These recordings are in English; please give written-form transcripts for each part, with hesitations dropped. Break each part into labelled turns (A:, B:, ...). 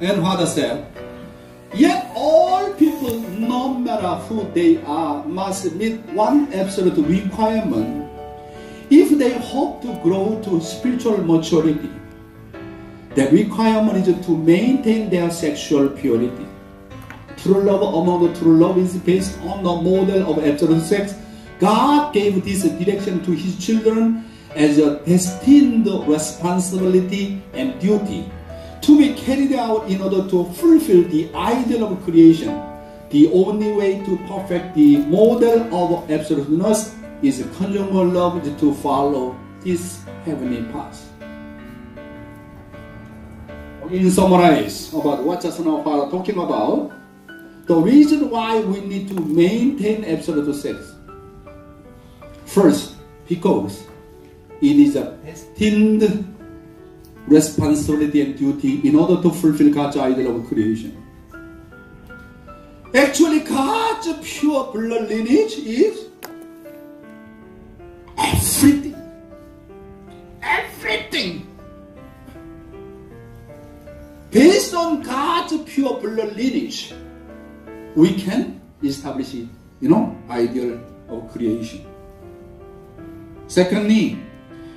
A: And Father said, yet all people, no matter who they are, must meet one absolute requirement if they hope to grow to spiritual maturity. The requirement is to maintain their sexual purity. True love among the true love is based on the model of absolute sex. God gave this direction to His children as a destined responsibility and duty to be carried out in order to fulfill the ideal of creation. The only way to perfect the model of absoluteness is conjugal love to follow this heavenly path. In summarize about what just now Father talking about, the reason why we need to maintain absolute sex. First, because it is a destined responsibility and duty in order to fulfill God's ideal of creation. Actually, God's pure blood lineage is everything. Everything. Based on God's pure blood lineage, we can establish, ideal of creation. Secondly,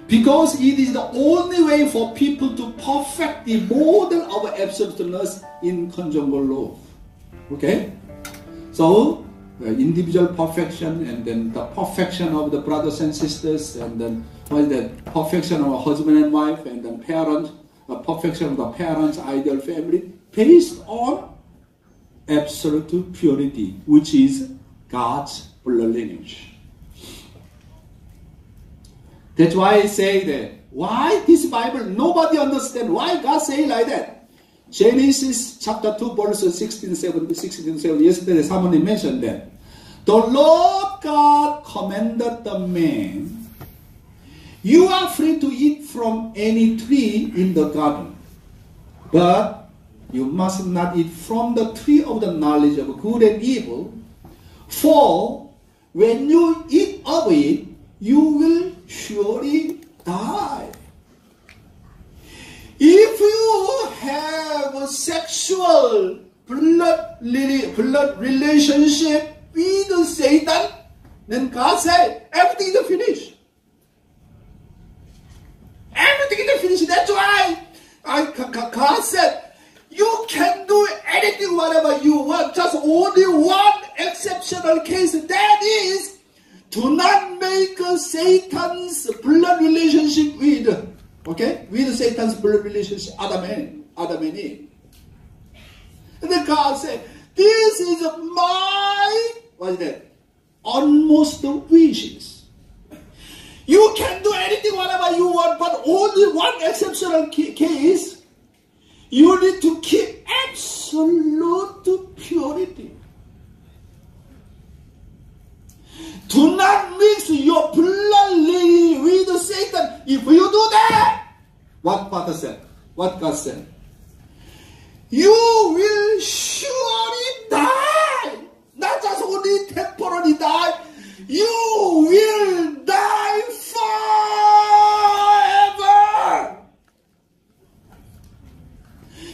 A: because it is the only way for people to perfect the model of absoluteness in conjugal love. Okay? So, the individual perfection, and then the perfection of the brothers and sisters, and then the perfection of a husband and wife, and then parents, the perfection of the parents' ideal family, based on absolute purity, which is God's blood lineage. That's why I say that. Why this Bible, nobody understands why God say like that. Genesis chapter 2 verse 16, 17. Yesterday someone mentioned that. The Lord God commanded the man, you are free to eat from any tree in the garden, but you must not eat from the tree of the knowledge of good and evil, for when you eat of it, you will surely die. If you have a sexual blood relationship with Satan, then God said, everything is finished. Everything is finished. That's why God said, you can do anything, whatever you want. Just only one exceptional case. That is, do not make Satan's blood relationship with Satan's blood relationship, Adam and Eve. And then God said, this is my, utmost wishes. You can do anything, whatever you want, but only one exceptional case, you need to keep absolute purity. Do not mix your blood with Satan. If you do that, what Father said, what God said, you will surely die. Not just only temporarily die, you will die forever.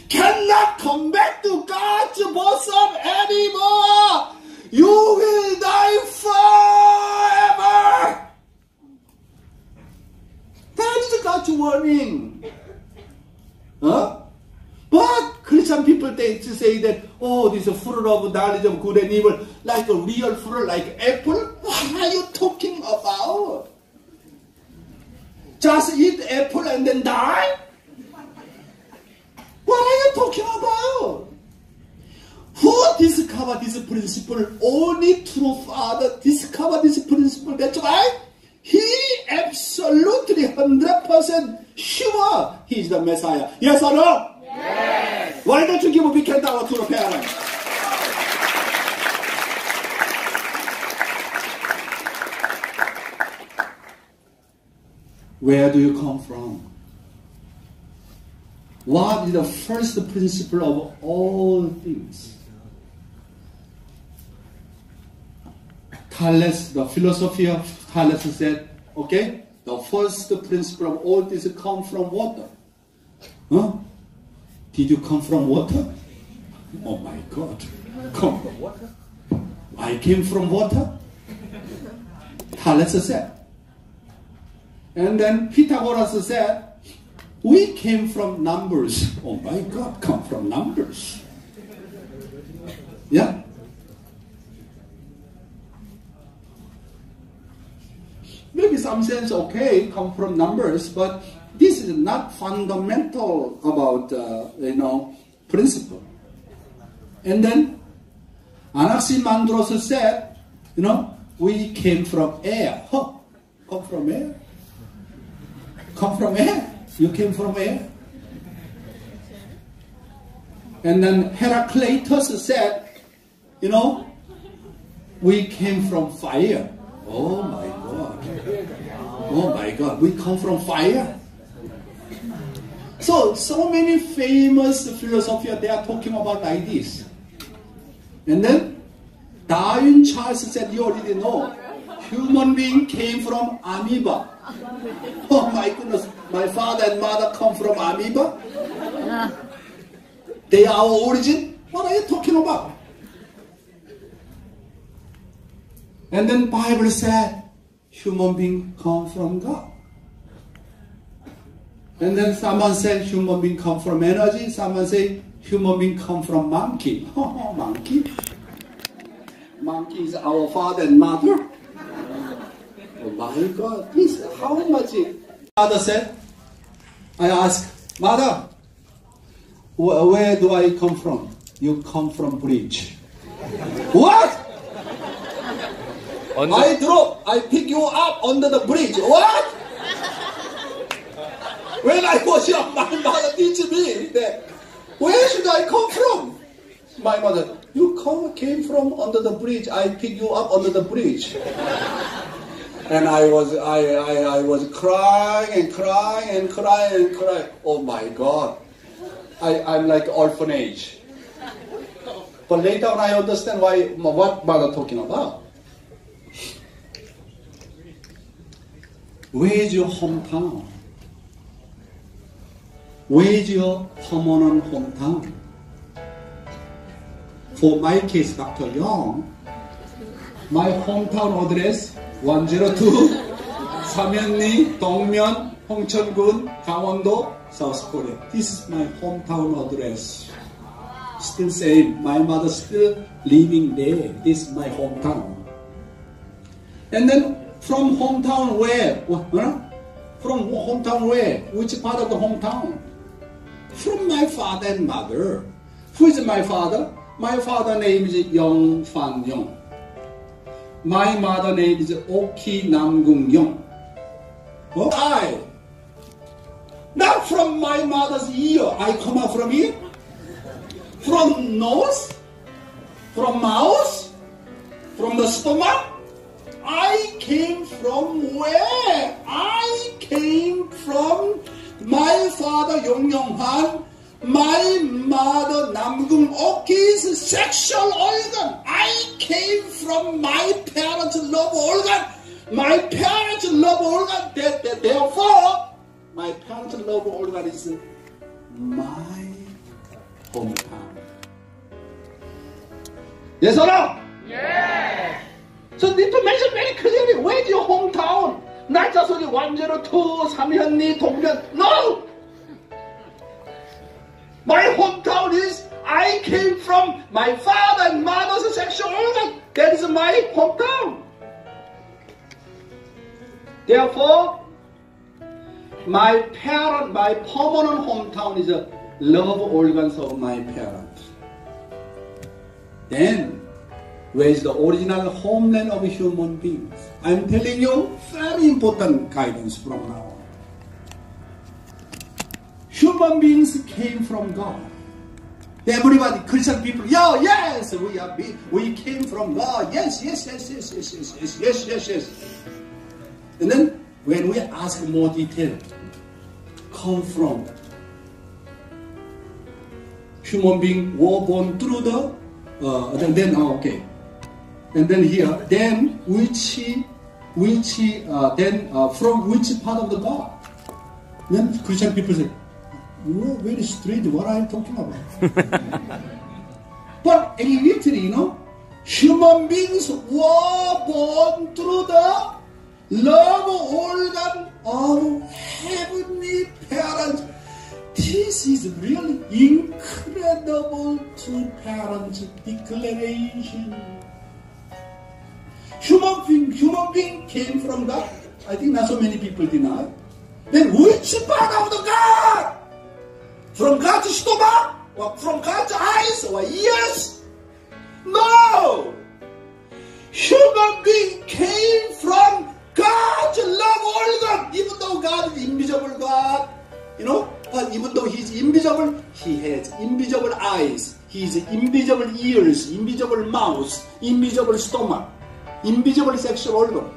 A: Cannot come back to God's bosom anymore. You will die forever. That is God's warning. But Christian people, they say that, oh, this is fruit of knowledge of good and evil, like a real fruit, like apple. What are you talking about? Just eat apple and then die? What are you talking about? Who discovered this principle? Only true Father discovered this principle. That's why He absolutely 100% sure He is the Messiah. Yes or no? Yes. Why don't you give a big hand out to the parents? Where do you come from? What is the first principle of all things? Thales, the philosophy of Thales said, okay, the first principle of all this comes from water. Did you come from water? Oh my God. Come from water? I came from water? Thales said. And then Pythagoras said, we came from numbers. Oh my God, come from numbers. Yeah? Maybe some sense, okay, come from numbers, but this is not fundamental about, principle. And then Anaximandros said, we came from air. Huh? Come from air? Come from air? You came from air? And then Heraclitus said, we came from fire. Oh my God. Oh my God, we come from fire. So many famous philosophers, they are talking about like this. And then Darwin Charles said, you already know, human being came from amoeba. Oh my goodness, my father and mother come from amoeba? They are our origin? What are you talking about? And then Bible said, human being come from God. And then someone said human being come from energy. Someone say human being come from monkey. Oh, monkey? Monkey is our father and mother? Oh my God, this how much? Mother said, I asked, Mother, where do I come from? You come from bridge. What? I pick you up under the bridge. What? When I was young, my mother teach me that, where should I come from? My mother, you came from under the bridge. I pick you up under the bridge. And I was crying and crying and crying and crying. Oh my God. I'm like orphanage. But later on I understand what mother talking about. Where is your hometown? Where is your permanent hometown? For my case, Dr. Yong, my hometown address 102 삼현리, 동면, 홍천군, 강원도, South Korea. This is my hometown address. Still same. My mother still living there. This is my hometown. And then from hometown where? From hometown where? Which part of the hometown? From my father and mother. Who is my father? My father name is Yong Yong. My mother name is Oki Namgung Yong. I, not from my mother's ear, I come out from here. From nose, from mouth, from the stomach. I came from where? I came from my father Yong Han, my mother Namgung Oki's sexual organ. I came from my parents' love organ. My parents' love organ. Therefore, my parents' love organ is my hometown. Yes or no?
B: Yes.
A: So need to mention very clearly, where's your hometown? Not just only 102, 삼현리, 동면. No! My hometown is, I came from my father and mother's sexual organ. That is my hometown. Therefore, my permanent hometown is the love organs of my parents. Then, where is the original homeland of human beings? I'm telling you, very important guidance from now on. Human beings came from God. Everybody, Christian people, yes, we came from God. Yes. And then, when we ask more detail, come from human being were born through the okay. And then here, then from which part of the God? Then Christian people say, You are very strange what I'm talking about. But literally, human beings were born through the love organ of heavenly parents. This is really incredible to parents' declaration. Human being came from God. I think not so many people deny. Then which part of the God? From God's stomach? Or from God's eyes or ears? No! Human being came from God's love organ. Even though God is invisible God, but even though He is invisible, He has invisible eyes, He has invisible ears, invisible mouth, invisible stomach, invisible sexual organ.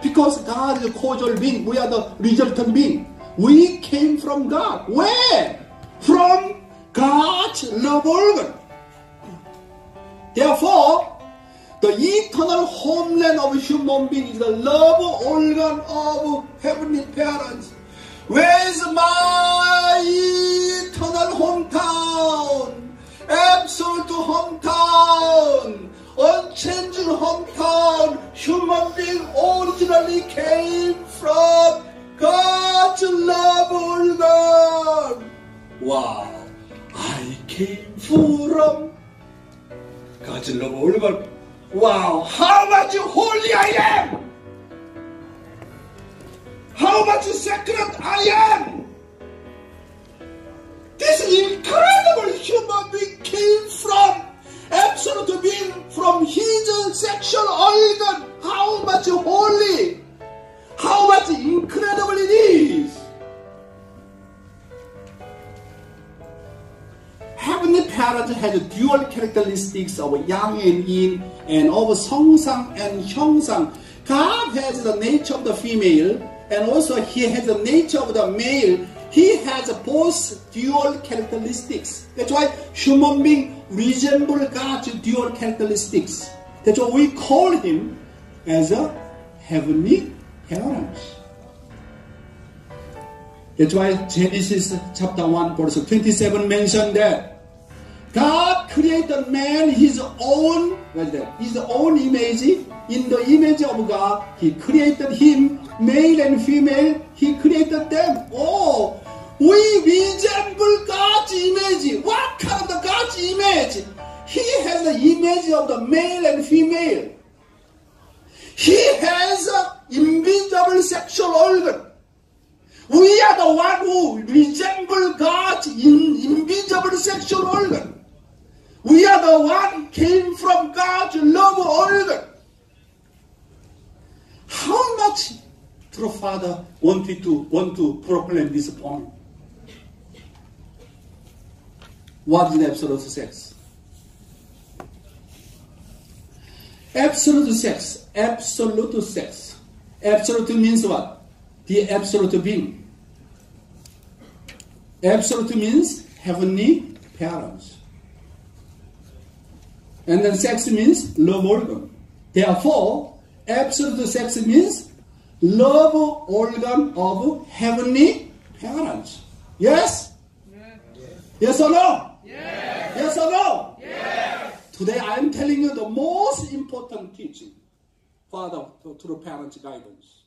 A: Because God is a causal being, we are the resultant being. We came from God. Where? From God's love organ. Therefore, the eternal homeland of human being is the love organ of heavenly parents. Where is my eternal hometown? Absolute hometown. Unchanging hometown. Human being originally came from God's love organ. Wow. I came from God's love organ. Wow. How much holy I am. How much sacred I am. This incredible human being came from absolute being, from his sexual organ. How much holy, how much incredible it is. Heavenly parents has dual characteristics of yang and yin, and of seongsang and hyeongsang. God has the nature of the female, and also He has the nature of the male. He has both dual characteristics. That's why human beings resemble God's dual characteristics. That's why we call Him as a heavenly parent. That's why Genesis chapter 1 verse 27 mentioned that God created man His own image. In the image of God, He created him, male and female. He created them. Oh, we resemble God's image. What kind of the God's image? He has the image of the male and female. He has an invisible sexual organ. We are the one who resemble God's invisible sexual organ. We are the one came from God's love organ. How much the Father want to proclaim this point? What is absolute sex? Absolute sex. Absolute sex. Absolute means what? The absolute being. Absolute means heavenly parents. And then sex means love organ. Therefore, absolute sex means love organ of heavenly parents. Yes? Yes, yes or no? Yes. Yes or no? Yes. Today I am telling you the most important teaching, Father, through parents' guidance.